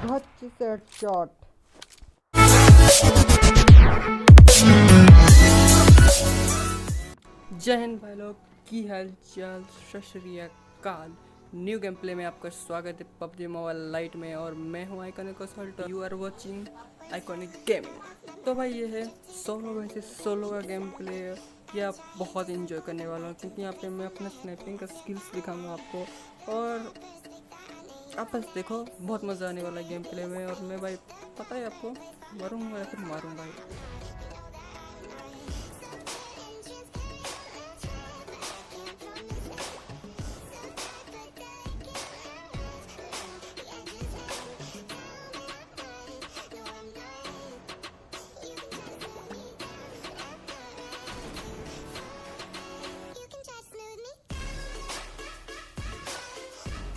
घच से चोट। जय हिंद भाई लोग, की हाल चाल, सत श्री अकाल। न्यू गेम प्ले में आपका स्वागत है पबजी मोबाइल लाइट में, और मैं हूँ Iconic Assault. You are watching Iconic Gaming. तो भाई ये है सोलो वर्सेस सोलो का गेम प्ले। ये आप बहुत इंजॉय करने वाला हूँ, क्योंकि यहाँ पे मैं अपना स्नैपिंग का स्किल्स दिखाऊंगा आपको, और आप बस देखो, बहुत मज़ा आने वाला है गेम प्ले में। और मैं भाई पता है आपको, मरूंगा या फिर मारूंगा भाई।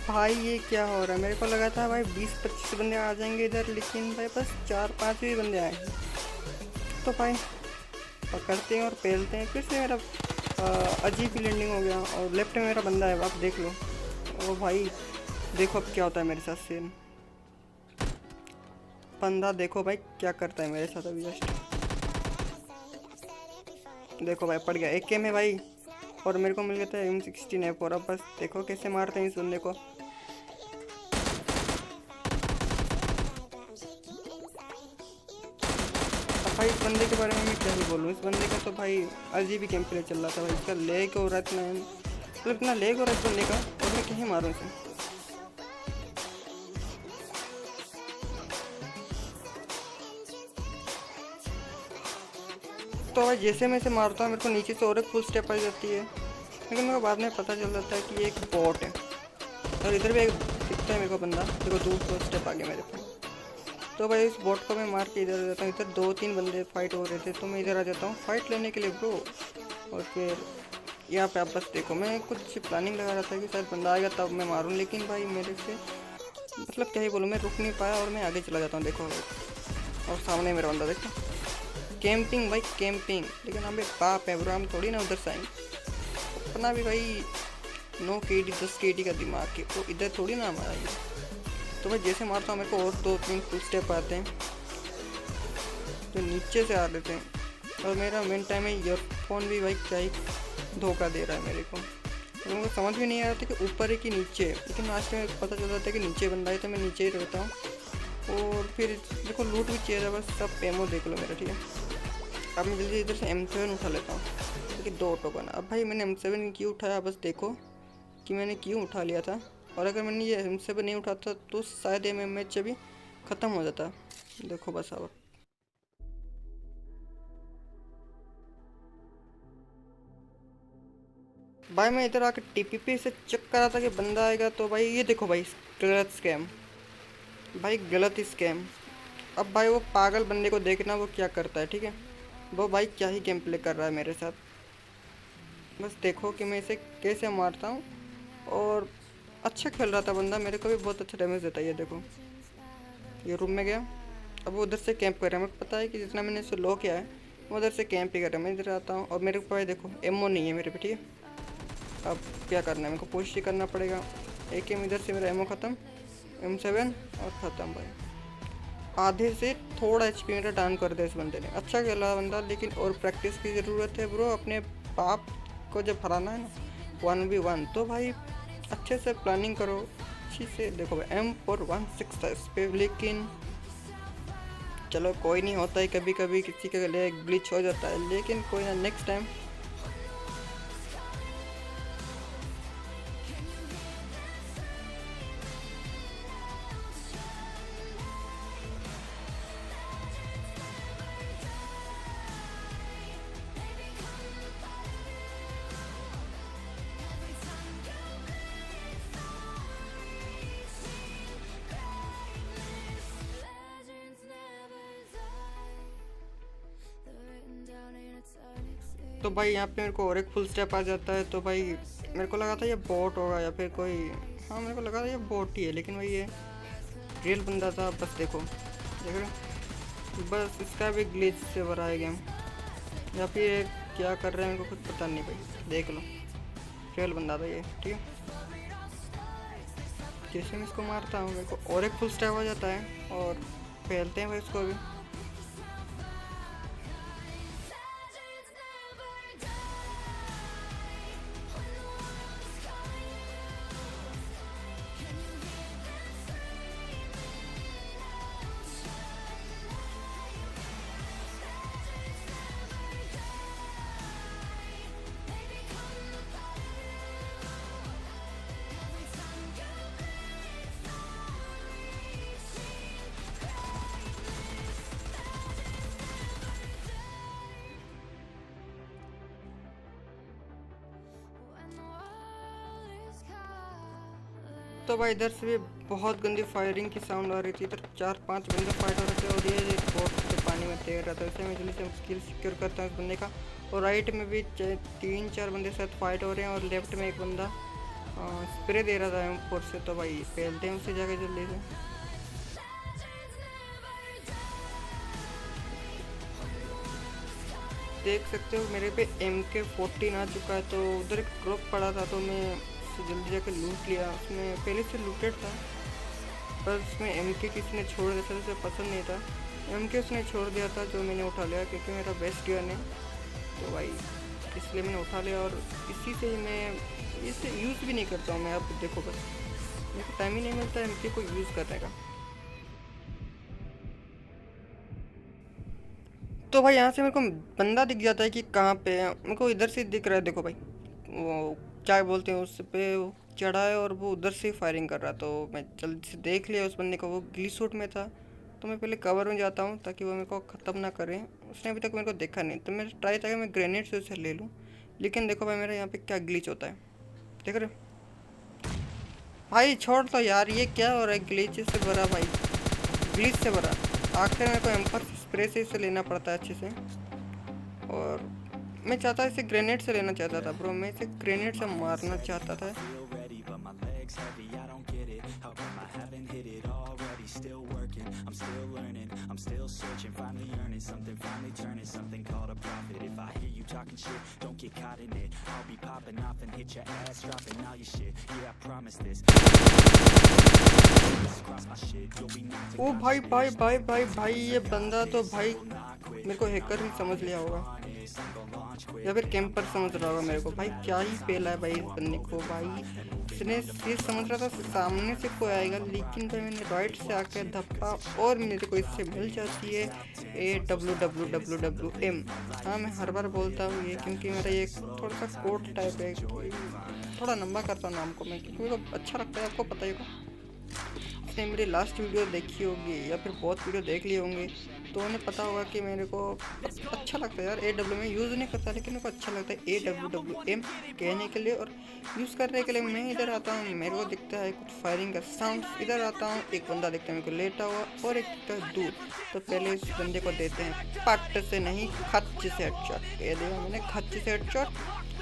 भाई ये क्या हो रहा है? मेरे को लगा था भाई 20-25 बंदे आ जाएंगे इधर, लेकिन भाई बस 4-5 ही बंदे आए। तो भाई पकड़ते हैं और पेलते हैं। फिर से मेरा अजीब ही लैंडिंग हो गया, और लेफ्ट में मेरा बंदा है, आप देख लो। ओ भाई देखो अब क्या होता है मेरे साथ। सीन बंदा देखो भाई क्या करता है मेरे साथ अभी। जस्ट देखो भाई पड़ गया, एक के में भाई, और मेरे को मिल गया था M16 है। और अब बस देखो कैसे मारते हैं इस बंदे को। भाई इस बंदे के बारे में मैं क्या ही बोलूँ। इस बंदे का तो भाई अजीब ही गेम प्ले चल रहा था भाई। इसका लेग हो रहा इतना, मतलब इतना लेग हो रहा है इस बंदे का, और मैं कहीं मारूँ इसे। तो भाई जैसे मैं इसे मारता हूँ, मेरे को नीचे से और एक फुल स्टेप आ जाती है, लेकिन मेरे को बाद में पता चल जाता है कि ये एक बॉट है। और इधर भी एक दिखता है मेरे को बंदा, देखो 2 फुल स्टेप आगे मेरे पे। तो भाई इस बॉट को मैं मार के इधर आ जाता हूँ। इधर 2-3 बंदे फाइट हो रहे थे, तो मैं इधर आ जाता हूँ फाइट लेने के लिए ब्रो। और फिर यहाँ पे आप बस देखो, मैं कुछ प्लानिंग लगा रहा था कि शायद बंदा आएगा तब मैं मारूँ, लेकिन भाई मेरे से मतलब क्या ही बोलूँ, मैं रुक नहीं पाया और मैं आगे चला जाता हूँ। देखो और सामने मेरा बंदा देखो, कैंपिंग भाई कैंपिंग। लेकिन हमें बाप है ब्रो, हम थोड़ी ना उधर से आएंगे। अपना भी भाई 9 KD 10 KD का दिमाग है, तो इधर थोड़ी ना हमारा ये। तो मैं जैसे मारता हूँ मेरे को और 2-3 फुल स्टेप आते हैं, तो नीचे से आ देते हैं। और मेरा मेन टाइम है ईयरफोन भी भाई क्या ही धोखा दे रहा है मेरे को। तो मुझे समझ भी नहीं आ रहा था कि ऊपर है कि नीचे, लेकिन लास्ट में पता चल जाता है कि नीचे बंदा है, तो मैं नीचे ही रहता हूँ। और फिर देखो लूट भी चाहिए था, बस सब पेमो देख लो मेरा, ठीक है। अब मैं जल्दी इधर से M7 उठा लेता हूँ, क्योंकि 2 टोकन। अब भाई मैंने M7 क्यों उठाया, बस देखो कि मैंने क्यों उठा लिया था। और अगर मैंने ये M7 नहीं उठाता तो शायद ये मैच अभी ख़त्म हो जाता। देखो बस अब भाई मैं इधर आकर TPP से चेक करा था कि बंदा आएगा, तो भाई ये देखो भाई गलत स्कैम, भाई गलत स्कैम। अब भाई वो पागल बंदे को देखना वो क्या करता है, ठीक है। वो भाई क्या ही गेम प्ले कर रहा है मेरे साथ, बस देखो कि मैं इसे कैसे मारता हूँ। और अच्छा खेल रहा था बंदा, मेरे को भी बहुत अच्छा डैमेज देता है। ये देखो ये रूम में गया, अब वो उधर से कैंप कर रहा है। मेरे को पता है कि जितना मैंने इसे लो किया है वो उधर से कैंप ही कर रहा है। मैं इधर आता हूँ, और मेरे को भाई देखो एमओ नहीं है मेरे पे, ठीक है। अब क्या करना है, मेरे को कोशिश ही करना पड़ेगा। एक एम इधर से मेरा एमओ ख़त्म, M7 और ख़त्म भाई। आधे से थोड़ा HP मेरा डाउन कर दिया इस बंदे ने। अच्छा खेला बंदा, लेकिन और प्रैक्टिस की ज़रूरत है ब्रो। अपने बाप को जब हराना है ना 1v1, तो भाई अच्छे से प्लानिंग करो अच्छी से। देखो भाई M416 था इस पर, लेकिन चलो कोई नहीं, होता है कभी कभी किसी के लिए ग्लिच हो जाता है, लेकिन कोई ना, नेक्स्ट टाइम। तो भाई यहाँ पे मेरे को और एक फुल स्टेप आ जाता है। तो भाई मेरे को लगा था ये बॉट होगा या फिर कोई, हाँ मेरे को लगा था ये बॉट ही है, लेकिन भाई ये रियल बंदा था। बस देखो देख रहे हो, बस इसका भी ग्लिच से भरा है गेम, या फिर क्या कर रहे हैं मेरे को कुछ पता नहीं भाई। देख लो रियल बंदा था ये, ठीक है। जैसे मैं इसको मारता हूँ मेरे को और एक फुल स्टैप हो जाता है और फैलते हैं भाई इसको भी। तो भाई इधर से भी बहुत गंदी फायरिंग की साउंड आ रही थी। इधर 4-5 बंदे फाइट हो रहे थे और ये एक बोट से पानी में तैर रहा था। इसे मैं जल्दी से स्किल सिक्योर करता हूँ इस बंदे का। और राइट में भी 3-4 बंदे साथ फाइट हो रहे हैं और लेफ्ट में एक बंदा स्प्रे दे रहा था M4 से। तो भाई फैलते हैं उससे जाके जल्दी से। देख सकते हो मेरे पे MK14 आ चुका है। तो उधर एक ड्रॉप पड़ा था तो मैं जल्दी जाकर लूट लिया। उसमें पहले से लूटेड था पर उसमें MK किसी ने छोड़ दिया था, उसे पसंद नहीं था। MK उसने छोड़ दिया था जो मैंने उठा लिया क्योंकि मेरा बेस्ट गन है। तो भाई इसलिए मैंने उठा लिया और इसी से मैं इसे यूज़ भी नहीं करता हूँ मैं। अब देखो बस मेरे को टाइम ही नहीं मिलता MK को यूज़ करने का। तो भाई यहाँ से मेरे को बंदा दिख जाता है कि कहाँ पे है। मेरे को इधर से दिख रहा है। देखो भाई वो क्या बोलते हैं उस पे चढ़ा है और वो उधर से फायरिंग कर रहा। तो मैं जल्दी से देख लिया उस बंदे को, वो ग्ली सूट में था। तो मैं पहले कवर में जाता हूँ ताकि वो मेरे को ख़त्म ना करें। उसने अभी तक मेरे को देखा नहीं तो मैं ट्राई था कि मैं ग्रेनेड से उसे ले लूँ। लेकिन देखो भाई मेरा यहाँ पे क्या ग्लिच होता है, देख रहे हो भाई। छोड़ तो यार ये क्या हो रहा है, ग्लिच से भरा भाई, ग्लिच से भरा। आखिर मेरे को एम्पर स्प्रे से इसे लेना पड़ता है अच्छे से। और मैं चाहता इसे ग्रेनेड से लेना चाहता था ब्रो, मैं इसे ग्रेनेड से मारना चाहता था। ओ भाई भाई भाई भाई भाई ये बंदा तो भाई मेरे को हैकर ही समझ लिया होगा या फिर कैंपर समझ रहा होगा मेरे को। भाई क्या ही पेला है भाई इस बंदे को। भाई इसने ये समझ रहा था सामने से कोई आएगा, लेकिन भाई मैंने राइट से आकर धप्पा और मेरे को इससे मिल जाती है AWWWM। हाँ मैं हर बार बोलता हूँ ये क्योंकि मेरा ये थोड़ा सा कोड टाइप है, थोड़ा लंबा करता हूँ नाम को मैं क्योंकि मेरे को अच्छा लगता है। आपको पता ही होगा इसने मेरी लास्ट वीडियो देखी होगी या फिर बहुत वीडियो देख लिए होंगे तो उन्हें पता होगा कि मेरे को अच्छा लगता है यार। AW में यूज़ नहीं करता लेकिन मेरे को अच्छा लगता है AWWM कहने के लिए और यूज़ करने के लिए। मैं इधर आता हूँ, मेरे को दिखता है कुछ फायरिंग का साउंड। इधर आता हूँ, एक बंदा दिखता है मेरे को लेटा हुआ और एक दिखता है दूर। तो पहले इस बंदे को देते हैं पट से नहीं खच से हेडशॉट। ये देखा मैंने खच से हेडशॉट।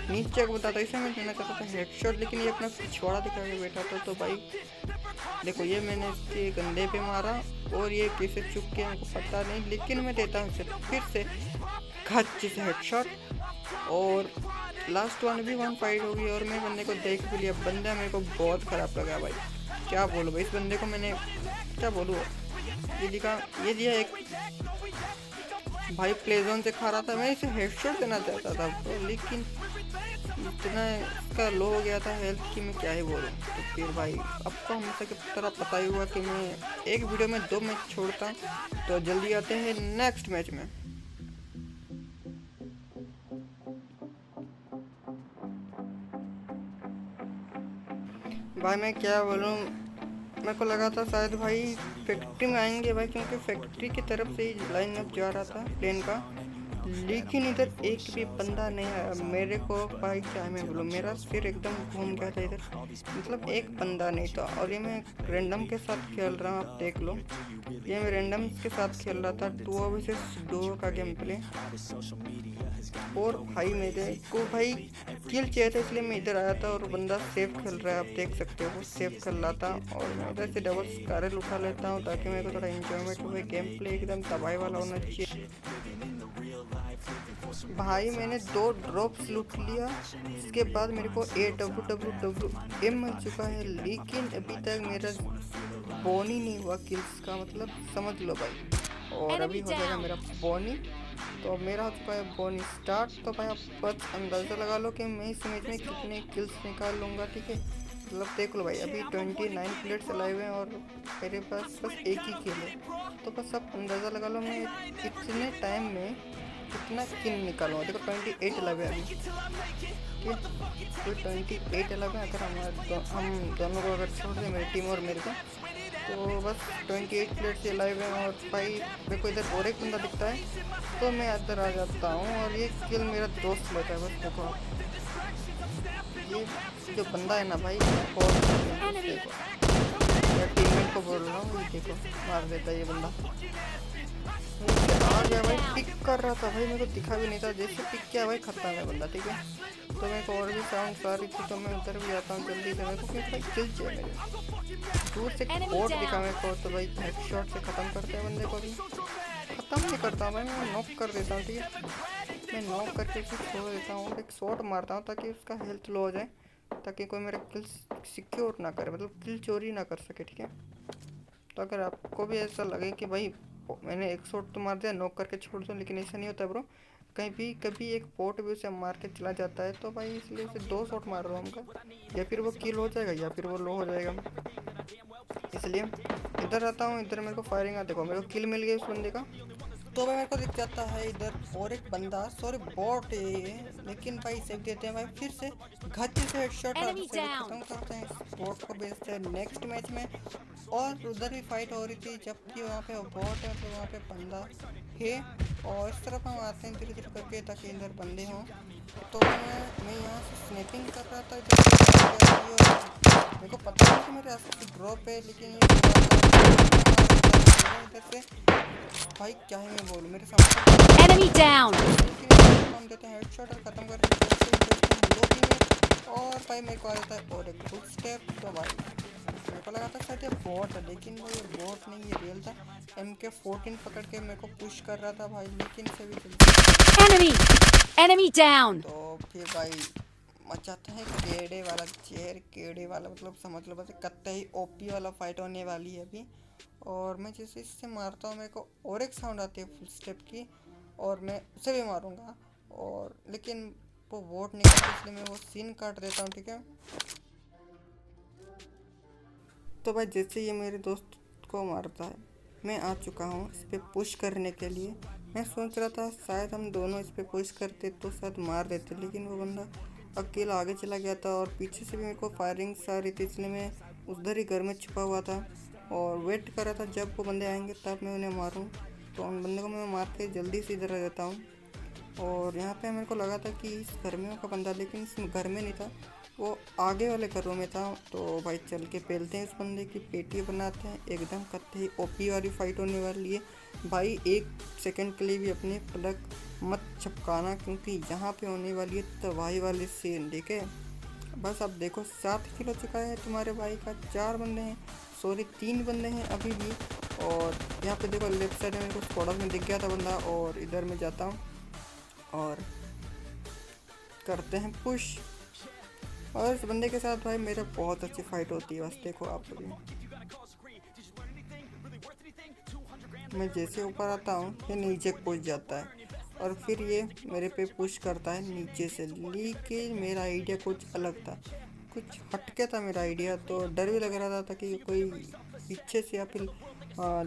नीचे को बताता इसे मैं देना चाहता था हेडशॉट लेकिन ये अपना पिछवाड़ा दिखा के बैठा था। तो भाई देखो ये मैंने इसके कंधे पे मारा और ये कैसे चुप गया हमको पता नहीं, लेकिन मैं देता हूँ फिर से खच से हेडशॉट। और लास्ट वन भी 1 फाइट होगी और मैं बंदे को देख भी लिया। बंदा मेरे को बहुत ख़राब लगा भाई, क्या बोलूँ भाई। इस बंदे को मैंने क्या बोलूँ, ये दिया एक भाई प्ले जोन से खा रहा था। मैं इसे हेडशॉट देना चाहता था तो लेकिन इतना इसका लो हो गया था हेल्थ की मैं क्या ही बोलूँ। तो फिर भाई आपको हमेशा की तरह पता ही हुआ कि मैं एक वीडियो में 2 मैच छोड़ता। तो जल्दी आते हैं नेक्स्ट मैच में। भाई मैं क्या बोलूँ, मेरे को लगा था शायद भाई फैक्ट्री में आएंगे भाई क्योंकि फैक्ट्री की तरफ से ही लाइन अप जा रहा था प्लेन का, लेकिन इधर एक भी बंदा नहीं आया। मेरे को भाई क्या मैं बोलूँ, मेरा सिर एकदम घूम गया था इधर, मतलब एक बंदा नहीं था। और ये मैं रैंडम के साथ खेल रहा हूँ, आप देख लो ये मैं रैंडम के साथ खेल रहा था। 2 वर्सेस 2 का गेम प्ले और भाई मेरे को भाई किल चाहिए था, इसलिए मैं इधर आया था और बंदा सेफ खेल रहा है, आप देख सकते हो वो सेफ खेल रहा था। और मैं इधर से डबल स्कारल उठा लेता हूँ ताकि मेरे को थोड़ा इंजॉयमेंट हो। गेम प्ले एकदम तबाही वाला होना चाहिए। भाई मैंने 2 ड्रॉप्स लूट लिया, इसके बाद मेरे को AWWM मिल चुका है, लेकिन अभी तक मेरा बोनी नहीं हुआ किल्स का, मतलब समझ लो भाई। और अभी हो जाएगा मेरा बोनी, तो मेरा हो चुका है बोनी स्टार्ट। तो भाई आप बस अंदाज़ा लगा लो कि मैं इस मैच में कितने किल्स निकाल लूँगा, ठीक है। मतलब देख लो भाई, अभी 29 प्लेट्स लाइव हैं और मेरे पास बस एक ही किल है। तो बस आप अंदाज़ा लगा लो मैं इतने टाइम में कितना किल निकालूँगा। देखो 28 लाइव है अभी, ठीक है। तो 28 लाइव है। अगर हम दोनों को अगर छोड़ दें, मेरी टीम और मेरे को, तो बस 28 प्लेट से लाइव है। और भाई मेरे को इधर और एक बंदा दिखता है, तो मैं इधर आ जाता हूँ और ये किल मेरा दोस्त लेता है। बस देखो ये जो बंदा है ना भाई, और देखो मैं टीममेट को बोल रहा हूँ, ये देखो मार देता है ये बंदा। आ गया भाई, पिक कर रहा था भाई, मेरे को दिखा भी नहीं था, जैसे पिक किया भाई खत्म है बंदा, ठीक है। तो मेरे को और भी साउंड आ रही थी, तो मैं उधर भी जाता हूँ जल्दी से। मेरे को भाई किल चाहिए मेरे, दूर से कोट दिखा मेरे को, तो भाई हेडशॉट से ख़त्म करते हैं बंदे को। भी ख़त्म नहीं करता भाई, मैं नॉक कर देता हूँ, ठीक है। मैं नॉक करके उसे छोड़ देता हूँ और एक शॉट मारता हूँ ताकि उसका हेल्थ लो हो जाए, ताकि कोई मेरा किल सिक्योर ना करे, मतलब किल चोरी ना कर सके, ठीक है। तो अगर आपको भी ऐसा लगे कि भाई मैंने एक शॉट तो मार दिया, नॉक करके छोड़ दूँ, लेकिन ऐसा नहीं होता ब्रो। कभी एक पोर्ट भी उसे मार के चला जाता है, तो भाई इसलिए उसे 2 शॉट मार रहा हूँ उनका, या फिर वो किल हो जाएगा या फिर वो लो हो जाएगा। इसलिए इधर आता हूँ, इधर मेरे को फायरिंग आ, देखो मेरे को किल मिल गया उस बंदे का। तो भाई मेरे को दिख जाता है इधर और एक बंदा, सॉरी बॉट है ये, लेकिन भाई सेव देते हैं भाई, फिर से घाटी से हेडशॉट खत्म करते हैं, बॉट को भेजते हैं नेक्स्ट मैच में। और उधर भी फाइट हो रही थी, जबकि वहाँ पे बॉट है तो वहाँ पे बंदा है। और इस तरफ हम आते हैं धीरे धीरे करके ताकि इधर बंदे हों। तो मैं यहाँ से स्नैपिंग कर रहा था इधर, मेरे को पता नहीं कि मेरे आसपास ड्रॉप है, लेकिन इधर से भाई क्या है मैं बोलूँ, मेरे सामने एनिमी डाउन हम देते हैं हेडशॉट और ख़त्म कर देते हैं। और भाई मेरे को आ जाता है और एक फुल स्टेप। तो भाई मेरे को लगा था शायद ये बॉट है, लेकिन वो ये बॉट नहीं, ये रियल था। MK14 पकड़ के मेरे को पुश कर रहा था भाई, लेकिन से भी एनिमी डाउन। तो फिर भाई मचाता है केड़े वाला चेयर, केड़े वाला मतलब समझ लो बस कत्ते ही OP वाला फाइट होने वाली है अभी। और मैं जैसे इससे मारता हूँ, मेरे को और एक साउंड आती है फुल स्टेप की, और मैं उसे भी मारूंगा, और लेकिन वो वोट नहीं करता, इसलिए मैं वो सीन काट देता हूँ, ठीक है। तो भाई जैसे ये मेरे दोस्त को मारता है, मैं आ चुका हूँ इस पर पुश करने के लिए। मैं सोच रहा था शायद हम दोनों इस पर पुश करते तो शायद मार देते, लेकिन वो बंदा अकेला आगे चला गया था और पीछे से भी मेरे को फायरिंग आ रही थी, इसलिए मैं उधर ही घर में छुपा हुआ था और वेट कर रहा था जब वो बंदे आएंगे तब मैं उन्हें मारूं। तो उन बंदे को मैं मार के जल्दी से इधर आ जाता हूं। और यहाँ पे मेरे को लगा था कि इस घर में का बंदा, लेकिन इस घर में नहीं था, वो आगे वाले घरों में था। तो भाई चल के पेलते हैं इस बंदे की पेटी बनाते हैं, एकदम कत्ते OP वाली फाइट होने वाली है भाई। 1 सेकंड के लिए भी अपने प्लग मत छपकाना, क्योंकि यहाँ पे होने वाली है तबाही वाली सीन, देखे। बस अब देखो 7 किल हो चुका है तुम्हारे भाई का, 4 बंदे हैं, सॉरी 3 बंदे हैं अभी भी। और यहाँ पे देखो लेफ्ट साइड में मेरे को स्क्वाड में दिख गया था बंदा, और इधर मैं जाता हूँ और करते हैं पुश। और इस बंदे के साथ भाई मेरा बहुत अच्छी फाइट होती है, बस देखो आप भी। मैं जैसे ऊपर आता हूँ ये नीचे पुश जाता है और फिर ये मेरे पे पुश करता है नीचे से, लेकिन मेरा आइडिया कुछ अलग था, कुछ हटके था मेरा आइडिया। तो डर भी लग रहा था कि कोई पीछे से या फिर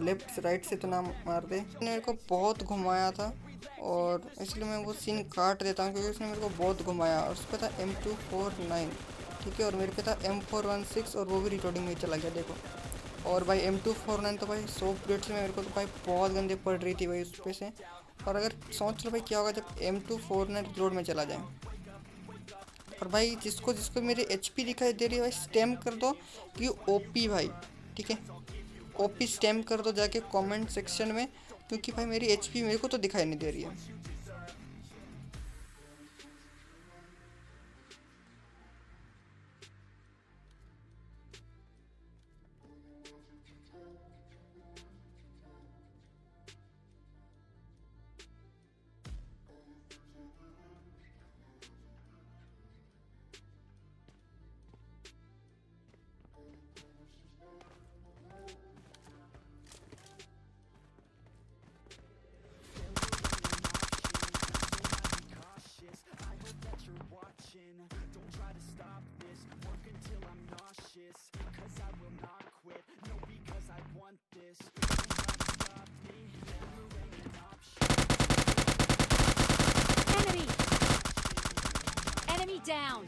लेफ्ट राइट से तो ना मार दे। मेरे को बहुत घुमाया था और इसलिए मैं वो सीन काट देता हूँ, क्योंकि उसने मेरे को बहुत घुमाया। और उस पर था M249, ठीक है, और मेरे पे था M416, और वो भी रिकॉर्डिंग में चला गया देखो। और भाई M249 तो भाई 100 प्लेट से मेरे को तो भाई बहुत गंदे पड़ रही थी भाई उस पे से। और अगर सोच लो भाई क्या होगा जब M249 रोड में चला जाए। और भाई जिसको जिसको मेरे HP दिखाई दे रही है भाई स्टैम कर दो कि OP भाई, ठीक है, OP स्टैम कर दो जाके कमेंट सेक्शन में, क्योंकि भाई मेरी HP मेरे को तो दिखाई नहीं दे रही है। down.